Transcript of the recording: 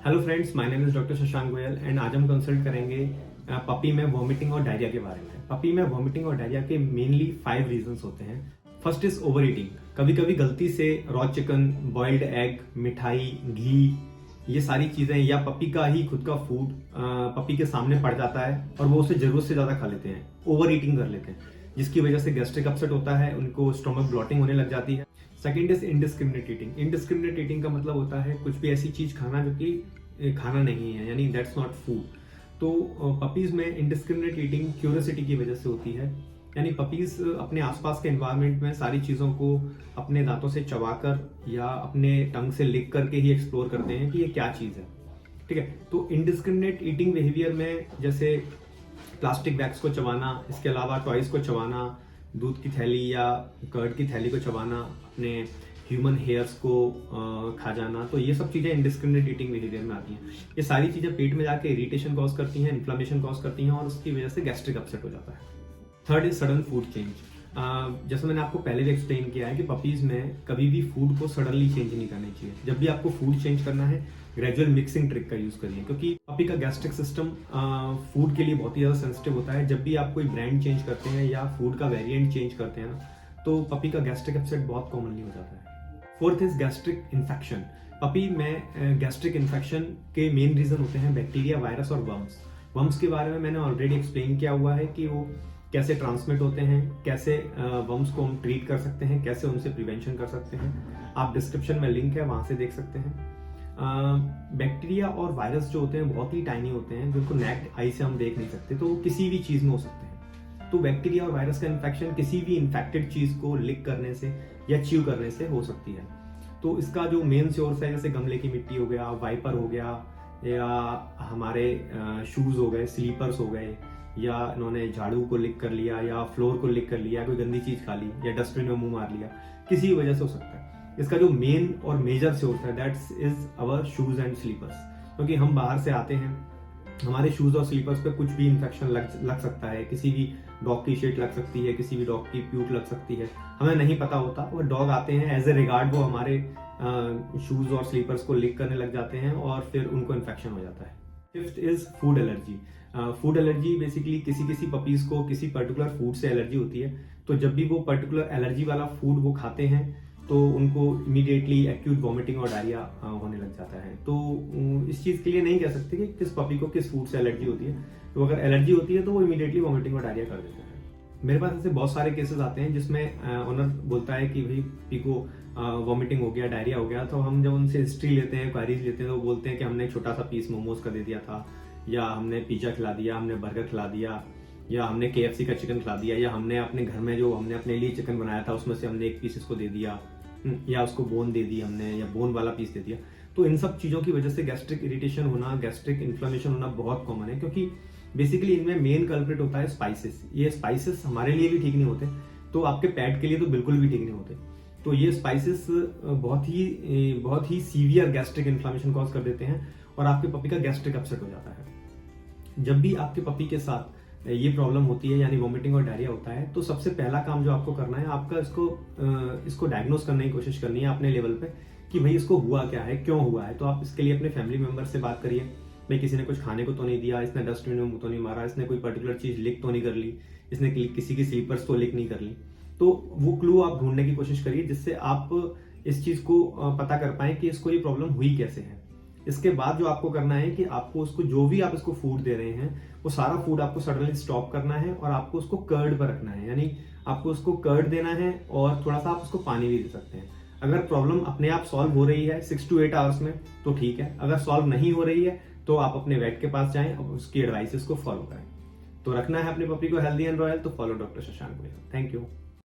Hello friends, my name is doctor Shashank Goyal and आज हम consult करेंगे पपी में वॉमिटिंग और डायरिया के बारे में। पपी में वॉमिटिंग और डायरिया के मेनली 5 रीजंस होते हैं। First is over eating. कभी कभी गलती से रॉ चिकन, बॉइल्ड एग, मिठाई, घी, ये सारी चीजें या पपी का ही खुद का फूड पपी के सामने पड़ जाता है और वो उसे जरूरत से ज्यादा खा लेते हैं, ओवर ईटिंग कर लेते हैं, जिसकी वजह से गैस्ट्रिक अपसेट होता है, उनको स्टोमक ब्लॉटिंग होने लग जाती है। Second is indiscriminate eating. Indiscriminate eating का मतलब होता है कुछ भी ऐसी चीज खाना जो कि खाना नहीं है, यानी दैट्स नॉट फूड। तो पपीज में इनडिस्क्रिमिनेट ईटिंग क्यूरियोसिटी की वजह से होती है, यानी पपीज अपने आसपास के एनवायरनमेंट में सारी चीजों को अपने दांतों से चबाकर या अपने टंग से लिख करके ही एक्सप्लोर करते हैं कि ये क्या चीज है। ठीक है, तो इनडिस्क्रिमिनेट ईटिंग बिहेवियर में जैसे प्लास्टिक बैग्स को चबाना, इसके अलावा टॉयज को चबाना, दूध की थैली या कर्ड की थैली को चबाना, अपने ह्यूमन हेयर्स को खा जाना, तो ये सब चीजें इनडिस्क्रिमिनेट ईटिंग बिहेवियर में आती हैं। ये सारी चीजें पेट में जाके इरिटेशन कॉज करती हैं, इन्फ्लेमेशन कॉज करती हैं और उसकी वजह से गैस्ट्रिक अपसेट हो जाता है। Third is sudden food change. जैसे मैंने आपको पहले भी एक्सप्लेन किया है कि पपीज में कभी भी फूड को सडनली चेंज नहीं करना चाहिए। जब भी आपको फूड चेंज करना है, ग्रेजुअल मिक्सिंग ट्रिक का यूज करिए, क्योंकि पपी का गैस्ट्रिक सिस्टम फूड के लिए बहुत ही ज्यादा सेंसिटिव होता है। जब भी आप कोई ब्रांड चेंज करते हैं या फूड का वेरिएंट चेंज करते हैं तो पपी का गैस्ट्रिक अपसेट बहुत कॉमनली हो जाता है। Fourth is gastric infection. Puppy में गैस्ट्रिक इन्फेक्शन के मेन रीजन होते हैं बैक्टीरिया, वायरस और वर्म्स। वर्म्स के बारे में मैंने ऑलरेडी एक्सप्लेन किया हुआ है कि वो कैसे ट्रांसमिट होते हैं, कैसे वर्म्स को हम ट्रीट कर सकते हैं, कैसे उनसे प्रिवेंशन कर सकते हैं। आप डिस्क्रिप्शन में लिंक है, वहां से देख सकते हैं। बैक्टीरिया और वायरस जो होते हैं बहुत ही टाइनी होते हैं, जिनको नेक्ड आई से हम देख नहीं सकते, तो वो किसी भी चीज में हो सकते हैं। तो बैक्टीरिया और वायरस का इन्फेक्शन किसी भी इन्फेक्टेड चीज को लिक करने से या च्यू करने से हो सकती है। तो इसका जो मेन सोर्स है, जैसे गमले की मिट्टी हो गया, वाइपर हो गया, या हमारे शूज हो गए, स्लीपर्स हो गए, या इन्होंने झाड़ू को लिक कर लिया या फ्लोर को लिक कर लिया, कोई गंदी चीज खा ली या डस्टबिन में मुंह मार लिया, किसी वजह से हो सकता है। इसका जो मेन और मेजर सोर्स है that's is our shoes and slippers, क्योंकि हम बाहर से आते हैं, हमारे शूज और स्लीपर्स पे कुछ भी इन्फेक्शन लग सकता है। किसी भी डॉग की शेट लग सकती है, किसी भी डॉग की प्यूक लग सकती है, हमें नहीं पता होता। वो डॉग आते हैं, एज ए रिगार्ड वो हमारे शूज और स्लीपर्स को लिक करने लग जाते हैं और फिर उनको इन्फेक्शन हो जाता है। Fifth is food allergy. Food allergy basically किसी पपीज को किसी पर्टिकुलर फूड से एलर्जी होती है। तो जब भी वो पर्टिकुलर एलर्जी वाला फूड वो खाते हैं तो उनको इमीडिएटली एक्यूट वॉमिटिंग और डायरिया होने लग जाता है। तो इस चीज के लिए नहीं कह सकते कि किस पपी को किस फूड से एलर्जी होती है। तो अगर एलर्जी होती है तो वो इमीडिएटली वॉमिटिंग और डायरिया कर देते हैं। मेरे पास ऐसे बहुत सारे केसेस आते हैं जिसमें ओनर बोलता है कि भाई पपी को वॉमिटिंग हो गया, डायरिया हो गया। तो हम जब उनसे हिस्ट्री लेते हैं, क्वारीज लेते हैं, तो वो बोलते हैं कि हमने एक छोटा सा पीस मोमोज का दे दिया था, या हमने पिज्जा खिला दिया, हमने बर्गर खिला दिया, या हमने KFC का चिकन खिला दिया, या हमने अपने घर में जो हमने अपने लिए चिकन बनाया था उसमें से हमने एक पीस इसको दे दिया, या उसको बोन दे दी हमने, या बोन वाला पीस दे दिया। तो इन सब चीजों की वजह से गैस्ट्रिक इरिटेशन होना, गैस्ट्रिक इन्फ्लेमेशन होना बहुत कॉमन है, क्योंकि बेसिकली इनमें मेन कल्प्रिट होता है स्पाइसेस। ये स्पाइसेस हमारे लिए भी ठीक नहीं होते, तो आपके पेट के लिए तो बिल्कुल भी ठीक नहीं होते। तो ये स्पाइसेस बहुत ही सीवियर गैस्ट्रिक इन्फ्लेमेशन कॉज कर देते हैं और आपके पपी का गैस्ट्रिक अपसेट हो जाता है। जब भी आपके पपी के साथ ये प्रॉब्लम होती है, यानी वॉमिटिंग और डायरिया होता है, तो सबसे पहला काम जो आपको करना है, आपका इसको डायग्नोस करने की कोशिश करनी है अपने लेवल पे कि भाई इसको हुआ क्या है, क्यों हुआ है। तो आप इसके लिए अपने फैमिली मेंबर से बात करिए। भाई किसी ने कुछ खाने को तो नहीं दिया, इसने डस्टबिन में मुंह तो नहीं मारा, इसने कोई पर्टिकुलर चीज लिक तो नहीं कर ली, इसने किसी की स्लीपर्स तो लिक नहीं कर ली। तो वो क्लू आप ढूंढने की कोशिश करिए, जिससे आप इस चीज को पता कर पाए कि इसको ये प्रॉब्लम हुई कैसे है। इसके बाद जो आपको करना है कि आपको उसको जो भी आप इसको फूड दे रहे हैं, वो सारा फूड आपको सडनली स्टॉप करना है और आपको उसको कर्ड पर रखना है, यानी आपको उसको कर्ड देना है और थोड़ा सा आप उसको पानी भी दे सकते हैं। अगर प्रॉब्लम अपने आप सॉल्व हो रही है 6 to 8 आवर्स में तो ठीक है, अगर सॉल्व नहीं हो रही है तो आप अपने वेट के पास जाएं और उसकी एडवाइसेस को फॉलो करें। तो रखना है अपने पपी को हेल्दी एंड रॉयल, तो follow doctor Shashank Goyal. Thank you.